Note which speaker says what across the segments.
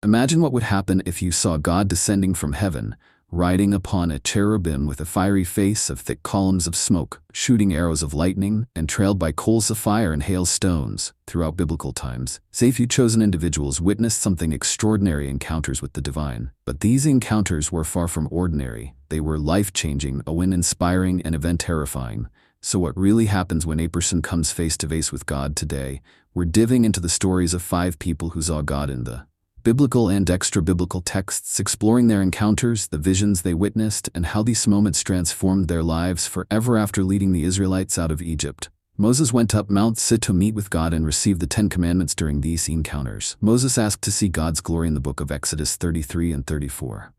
Speaker 1: Imagine what would happen if you saw God descending from heaven, riding upon a cherubim with a fiery face of thick columns of smoke, shooting arrows of lightning, and trailed by coals of fire and hailstones. Throughout biblical times, say few chosen individuals witnessed something extraordinary encounters with the divine. But these encounters were far from ordinary. They were life-changing, awe-inspiring, and event-terrifying. So what really happens when a person comes face-to-face with God today? We're diving into the stories of 5 people who saw God in the biblical and extra-biblical texts, exploring their encounters, the visions they witnessed, and how these moments transformed their lives forever. After leading the Israelites out of Egypt, Moses went up Mount Sinai to meet with God and receive the 10 Commandments. During these encounters, Moses asked to see God's glory in the book of Exodus 33 and 34.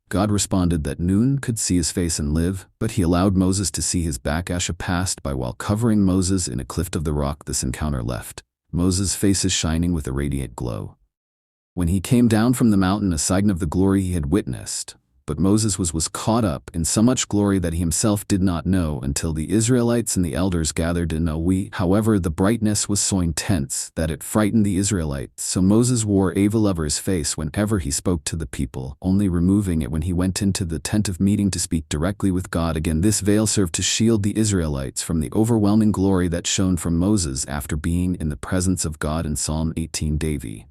Speaker 1: God responded that none could see his face and live, but he allowed Moses to see his back. Asha passed by while covering Moses in a cleft of the rock. This encounter left Moses' face shining with a radiant glow. When he came down from the mountain, a sign of the glory he had witnessed. But Moses was caught up in so much glory that he himself did not know until the Israelites and the elders gathered in Awi. However, the brightness was so intense that it frightened the Israelites, so Moses wore a veil over his face whenever he spoke to the people, only removing it when he went into the tent of meeting to speak directly with God. Again, this veil served to shield the Israelites from the overwhelming glory that shone from Moses after being in the presence of God. In Psalm 18, David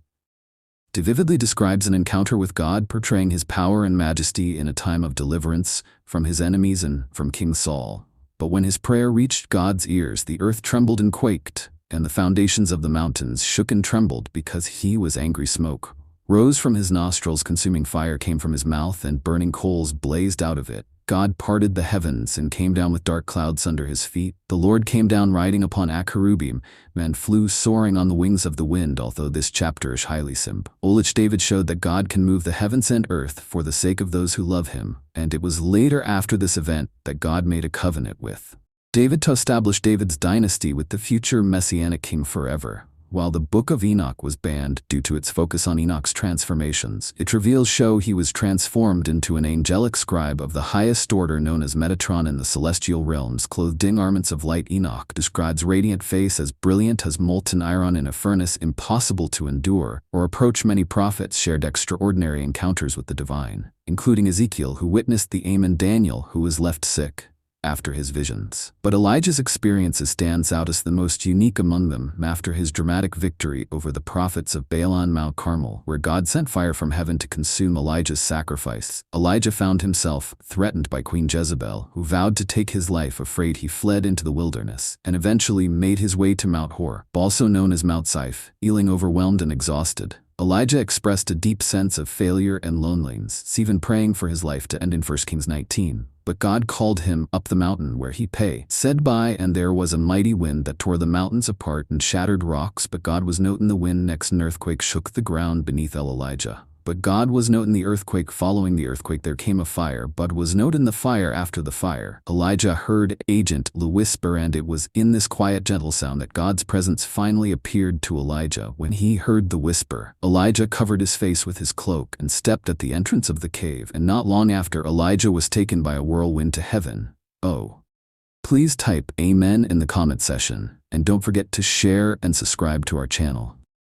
Speaker 1: vividly describes an encounter with God, portraying his power and majesty in a time of deliverance from his enemies and from King Saul. But when his prayer reached God's ears, the earth trembled and quaked, and the foundations of the mountains shook and trembled because he was angry. Smoke rose from his nostrils, consuming fire came from his mouth, and burning coals blazed out of it. God parted the heavens and came down with dark clouds under his feet. The Lord came down riding upon a cherubim, and flew soaring on the wings of the wind. Although this chapter is highly symbolic, David showed that God can move the heavens and earth for the sake of those who love him, and it was later after this event that God made a covenant with David to establish David's dynasty with the future messianic king forever. While the book of Enoch was banned due to its focus on Enoch's transformations, its reveals show he was transformed into an angelic scribe of the highest order known as Metatron in the celestial realms, clothed in garments of light. Enoch describes radiant face as brilliant as molten iron in a furnace, impossible to endure or approach. Many prophets shared extraordinary encounters with the divine, including Ezekiel, who witnessed the aim, and Daniel, who was left sick after his visions. But Elijah's experiences stands out as the most unique among them. After his dramatic victory over the prophets of Baal on Mount Carmel, where God sent fire from heaven to consume Elijah's sacrifice, Elijah found himself threatened by Queen Jezebel, who vowed to take his life. Afraid, he fled into the wilderness and eventually made his way to Mount Hor, also known as Mount Siph. Feeling overwhelmed and exhausted, Elijah expressed a deep sense of failure and loneliness, even praying for his life to end in 1 Kings 19. But God called him up the mountain where he said by, and there was a mighty wind that tore the mountains apart and shattered rocks. But God was not in the wind. Next, an earthquake shook the ground beneath Elijah. But God was not in the earthquake. Following the earthquake there came a fire, but was not in the fire after the fire. Elijah heard agent the whisper, and it was in this quiet, gentle sound that God's presence finally appeared to Elijah. When he heard the whisper, Elijah covered his face with his cloak and stepped at the entrance of the cave, and not long after, Elijah was taken by a whirlwind to heaven. Oh, please type Amen in the comment section, and don't forget to share and subscribe to our channel.